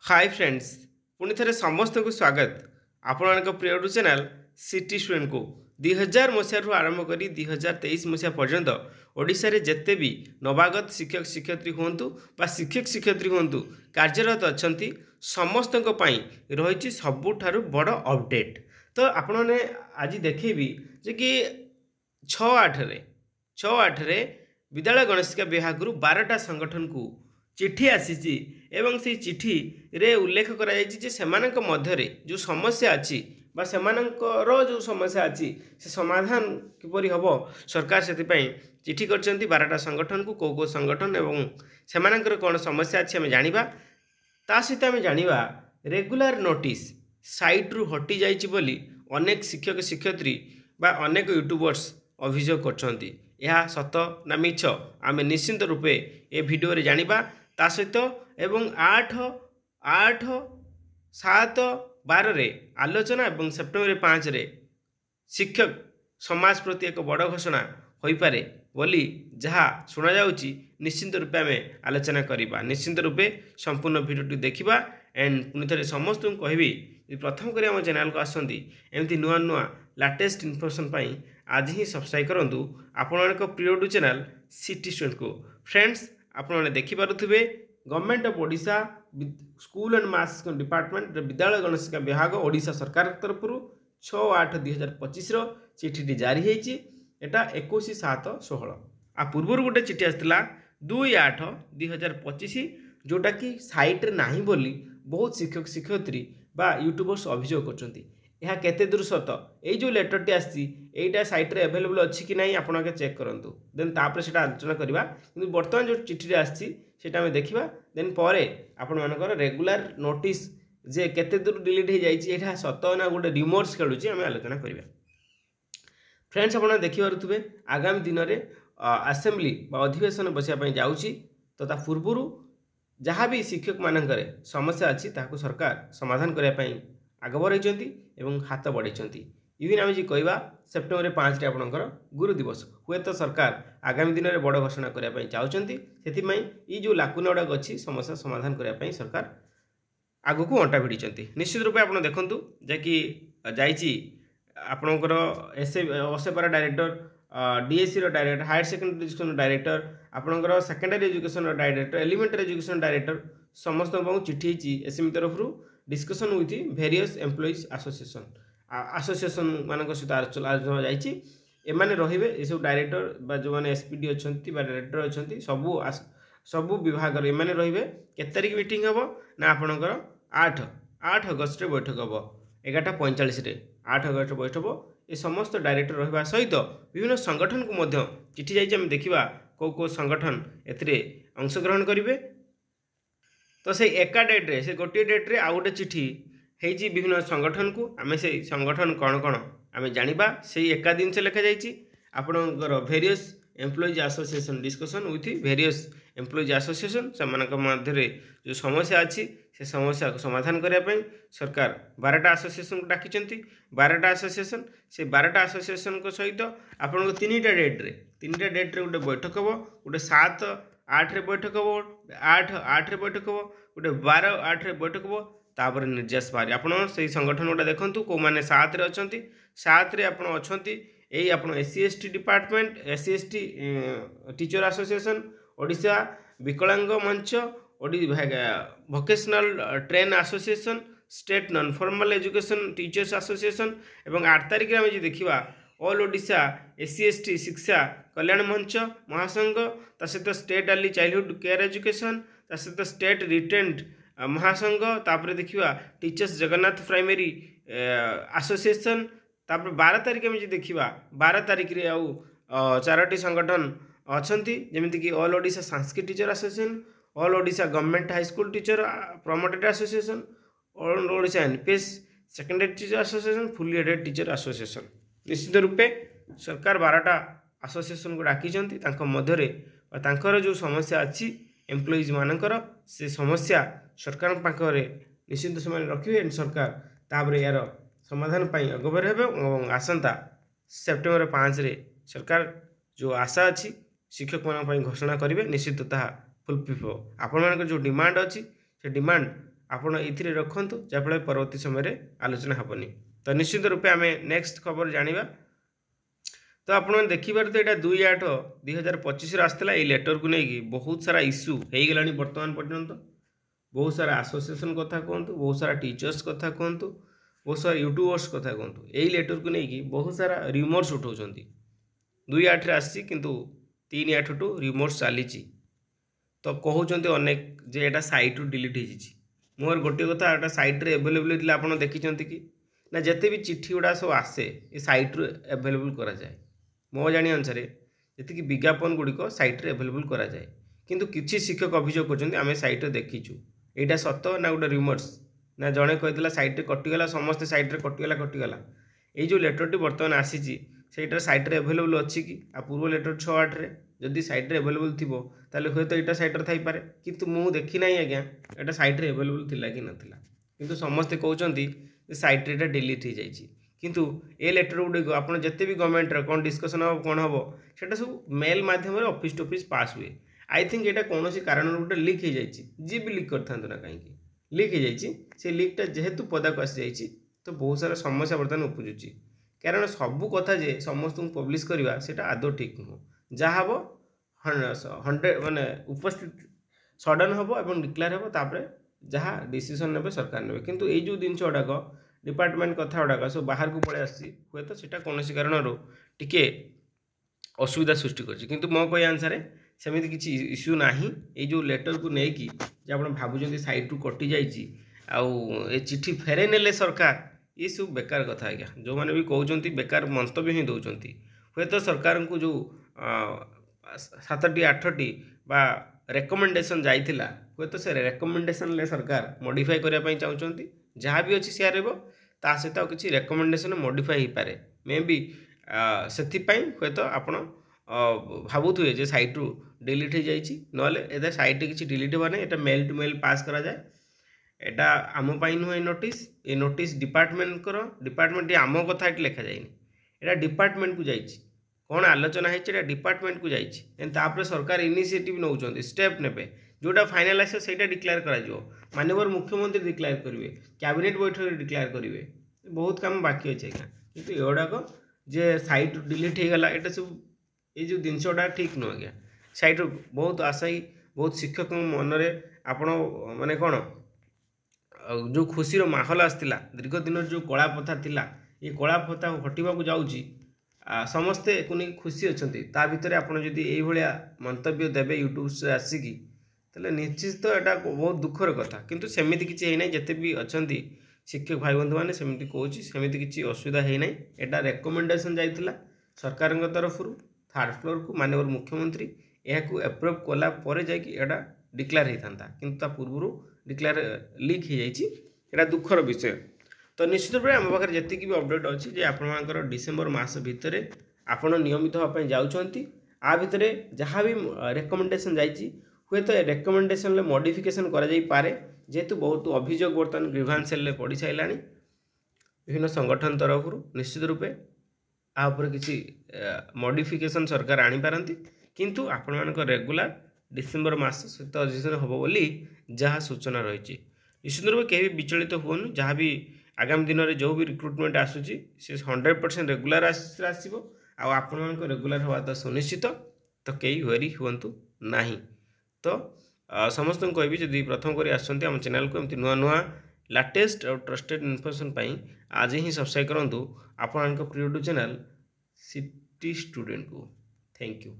Hi friends पुणी थे समस्त को स्वागत आपण प्रिय चैनल सिटी स्टूडेंट को 2000 मसीह आरंभ कर 2023 मसीहा पर्यंत ओडिशा रे जेते भी नवागत शिक्षक शिक्षयित्री हूँ शिक्षक शिक्षयित्री हूँ कार्यरत अच्छा समस्त रही सबुठारु बड़ अपडेट। तो आपण ने आज देखेबी जे कि 6-8 रे विद्यालय गणेश शिक्षा विभाग 12टा संगठन को चिठी आसी एवं से चिठी रे उल्लेख करा जे सेमानक मध्यरे जो समस्या अच्छी बा सेमानकर जो समस्या अच्छी से समाधान किपरि हबो सरकार से चिठी करछंती 12टा संगठन को को संगठन एवं सेमानकर कौन समस्या अच्छी आम जानिबा ता सहित आम जानिबा रेगुलर नोटिस साइट रु हटि जाइछि बोली अनेक शिक्षक शिक्षयित्री बा अनेक यूट्यूबर्स अभियोग करछंती। यह सत ना मिछ आम निश्चिंत रूपे ए भिडियो रे जानिबा ता सहित एवं 8-7-12 रे आलोचना एवं सेप्टेम्बर 5 रे शिक्षक समाज प्रति एक बड़ घोषणा हो पारे बोली जहाँ शुणा जाउची निश्चिंत रूपे आम आलोचना करवा। निश्चिंत रूपे संपूर्ण भिडियो देखा एंड पुणी थे समस्त को कहबी प्रथम कर आम चैनल को आसती एमती नुआ नुआ लाटेस्ट इनफर्मेशन आज ही सब्सक्राइब करूँ आपण प्रिय चैनल सिटी स्टूडेंट को। फ्रेंड्स आपने देखिपे government of Odisha school and mass department विद्यालय गणेश शिक्षा विभाग ओडिशा सरकार तरफ 6-8-2025 चिठी जारी होती एटा 21-7-16 आ पूर्व गोटे चिठी आसाला 2-8-2025 जोटा कि साइट ना बोली बहुत शिक्षक शिक्षयित्री बा यूट्यूबर्स अभियोग करछंती। यह केते दूर सत ये जो लेटर टी आईटा साइट रे अवेलेबल अच्छी कि नहीं आपके चेक करूँ देन तापर से आलोचना करवा कि बर्तमान जो चिठी आसीटा आम देखा देन पर आपण मानकर रेगुलर नोटिस जे केते दूर डिलीट हो जाए सत ना गोटे रिमोर्स खेलुची आम आलोचना करवा। फ्रेंड्स आप देखिपे आगामी दिन में आसेम्बली अधिवेशन बसापी जाऊँगी तो ता पूर्वर जहाँ भी शिक्षक मानकर समस्या अच्छी ताकू सरकार समाधान करने आग बढ़ाई एवं हाथ बढ़ाई। इवन आम जी कहवा सेप्टेम्बर 5 रे आपणकर गुरु दिवस हुए तो सरकार आगामी दिन में बड़ घोषणा करने चाहते से जो लाकुना गुड़ाक अच्छी समस्या समाधान करने सरकार आग को अंटा भिड़ी। निश्चित रूपे आप देखूँ जैकि आपणकर ओसेपारा director DSC director higher secondary education director आपणकर secondary education director elementary education director समस्त चिठी एसएमई तरफ discussion with various employees association मान सहित आलोचना जाने रे ये सब डायरेक्टर जो मैंने एसपीडी अच्छा डायरेक्टर अच्छा सबू विभाग एमाने रे के तारीख मीटिंग हम ना आपणकर 8 अगस्त बैठक हम 11:45 8 अगस्त बैठक ये समस्त डायरेक्टर रहा सहित विभिन्न संगठन को मध्य चिठी जाइए देखा को संगठन एथिरे अंशग्रहण करेंगे। तो से एका डेट्रे से गोटे डेट्रे आउ गोटे चिठी होती विभिन्न संगठन को आम से संगठन कौन कौन आम जाना से एका दिन से लिखा जाइए आपणकर various employees association discussion with various employees association से मध्य जो समस्या अच्छी से समस्या को समाधान करने सरकार 12टा एसोसिएशन को डाकी 12टा एसोसिएशन से 12टा एसोसिएशन को सहित आपन 3टा डेट्रे गोटे बैठक हम गोटे 7-8 बैठक हम 8 बैठक हम गोटे 12-8 बैठक हम तापर निर्देश बाहरी आपड़ से संगठन गोटे देखूँ कौ मैंने 7 अच्छा 7 अच्छा यही आप SC/ST department SC/ST teacher association Odisha विकलांग मंच vocational train association state non formal education teachers association एवं 8 तारिख में देखा ऑल ओडिशा SC/ST शिक्षा कल्याण मंच महासंघ ता सहित state early childhood care education ता सहित स्टेट रिटेन्ड महासंघ तापर देखा टीचर्स जगन्नाथ प्राइमरी एसोसिएशन तापर 12 तारिख में देखा 12 तारिख रे आउ 4टी संगठन अच्छा जमीक कि all Odisha Sanskrit teacher association all Odisha government high school teacher promoted association all Odisha NPS secondary teacher association fully headed teacher association. निश्चित रूपे सरकार 12टा एसोसिएशन को डाकी मध्य जो समस्या अच्छी एम्प्लॉइज मानकर से समस्या सरकार पाखे निश्चित समय रखिए सरकार तापर यार समाधान अगबर हे आसंता सेप्टेम्बर 5 रे सरकार जो आशा अच्छी शिक्षक मान घोषणा करेंगे निश्चित फुलफिल हो। आपण जो डिमांड अच्छी से डिमांड आपण ये रखु जहाँफल परवर्ती समय आलोचना हेनी। तो निश्चित रूपे आम नेक्स्ट खबर जाना। तो आप देखिपार तो यहाँ 2/8/2025 आसला ये लेटर को लेकिन बहुत सारा इश्यू हो गला बर्तमान पर्यंत। बहुत सारा एसोसिएशन कथा कहतु, बहुत सारा टीचर्स कथा कहतु, बहुत सारा यूट्यूबर्स कथा कहतु, यही लेटर को लेकिन बहुत सारा रिमोर्स उठाऊँ 2/8 आसी किंतु 3/8 टू रिमोर्स चली। तो कहते अनेक जे यहाँ सैट्रु डिलीट हो मोर गोटे कथा यहाँ सैट्रे एभेलेबल आप देखी कि ना जिते भी चिठी गुड़ा सब आसे ये सैट्रु एभेलेबल कराए। मो जाणी अनुसार जी विज्ञापन गुड़िक सैट्रे एभेलेबल कराए किंतु किसी शिक्षक अभियोग कर आम सैट्रे देखीचु यहाँ सत ना गोटे रिमोर्स ना जड़े कहला सैट्रे कटिगला समस्ते सैट्रे कटिगला ये जो लेटरटी बर्तमान आसी से सैट्रे एभेलेबल अच्छी कि आ पूर्व लेटर 6/8 जदि सैट्रे एभेलेबल थी ताले हे तो यहाँ सैट्रे थी पारे किंतु मु देखी ना आज्ञा यहाँ सैट्रे एभेलेबल थिला कि नथिला किंतु समस्ते कहते सैट्रे यहाँ डिलीट हो जाइए किंतु ए लेटर गुड़िक आप जिते भी गवर्नमेंट कौन डिस्कसन हम कौन हम से सब मेल मध्यम ऑफिस टू ऑफिस पास हुए। आई थिंक यहाँ कौन कारण गोटे लीक हो जाए जी भी लीक कर ना कहीं लीक हो जाए से लीकटा जेहेतु पदाक आसी जाइए तो बहुत सारा समस्या बर्तमान उपजुची कारण सबू कथा जे समस्त पब्लिश करवा से आदौ ठीक नुह जहाँ हम 100 माने उपस्थित सडन हम और डिक्लेयर हम तापर जहाँ डिसीजन ने सरकार ने किंतु ये जो जिन गुड़ाक डिपार्टमेंट कथा गुड़ाक सब बाहर को पड़े आसी हे तो सीटा कौन कारण टिके असुविधा सृष्टि कर मो कह अनुसार सेमती किसी इश्यू ना ये जो लेटर को लेकिन आप भावुं सैट्रु कटि जाए चिट्ठी फेरे ने सरकार ये सब बेकार कथा आज्ञा जो मैंने भी कहते बेकार मंतव्य ही दौरान हे तो सरकार को जो 7टी 8टी बा रेकमेंडेशन जाइथिला हे तो से रेकमेंडेशन ले सरकार मॉडिफाई करने चाहते जहाँ भी अच्छी सी ता सहित किसी रेकमेंडेशन मॉडिफाई हो पारे मे बी से हे तो आपण भावुए जे सैट्रु डिलीट हो जाइए ना सैट्रे किसी डिलीट होगा ना मेल टू मेल पास करा जाए एटा आम नुह नोटिस ये नोटिस डिपार्टमेंट आम कथा ये लिखा जाए यहाँ डिपार्टमेंट को जाइए कौन आलोचना है डिपार्टमेंट को जाइए सरकार इनिशिएटिव नौ स्टेप ने जोटा फाइनाल आसे से डिक्लेयर कर माननीय मुख्यमंत्री डिक्लेयर करेंगे कैबिनेट बैठक डिक्लेयर करेंगे बहुत काम बाकी अच्छे आज्ञा कितु एगुड़ाक जे सैट डिलीट हो गला ये सब ये जो जिनसा ठीक नुह आज्ञा सैट्रु बहुत आशायी बहुत शिक्षक मनरे आपण माने कौन जो खुशी माहौल आसला दीर्घ दिन जो कला प्रथा थिला ये कला प्रथा हटिबा को जाउची समस्ते कुनी खुशी अछंती ता भितरे आपण जदि एई भलिया मंतव्य देबे यूट्यूब से आसिकी तले निश्चित तो एटा बहुत दुखर कथा किंतु सेमिति किछि हे नै जते भी अछंती शिक्षक भाई बंधु माने सेमिति कहूची सेमिति किछि असुविधा हे नै एटा रेकमेंडेशन जाइतिला सरकार तरफ 3rd फ्लोर को माननीय मुख्यमंत्री यह एप्रूव कला परे जाकि एटा डिक्लेयर होता किंतु ता पूर्व डिक्लेयर लीक हो जाए दुखर विषय। तो निश्चित रूप आम पाखे जी भी अपडेट अच्छी जे आपर डिसेम्बर मास भितर आपण नियमित होगापी जाऊँगी आ भितर जहाँ भी रेकमेंडेशन जाइए हुए तो रेकमेंडेशन मॉडिफिकेशन पारे जेहेतु बहुत अभियोग बर्तमान ग्रीभांस सेल पड़ सारा विभिन्न संगठन तरफ निश्चित रूपे आपर किसी मॉडिफिकेशन सरकार आनीपारती किंतु आपण मान रेगुलर डिसेम्बर मास सहित अधिवेशन हम बोली जहाँ सूचना रही निश्चित रूप कहीं भी विचलित हुन जहाँ भी आगामी दिन में जो भी रिक्रुटमेंट आसूसी से 100% रेगुलर आसो आपण रेगुलर हवा तो सुनिश्चित तो कई वेरी हूँ ना। तो समस्त कहबी जदि प्रथम कर आम चैनल को एमती नुआ नुआ लेटेस्ट और ट्रस्टेड इनफॉरमेशन आज ही सब्सक्राइब करूँ आपण प्रिय यूट्यूब चैनल सिटी स्टूडेंट को। Thank you.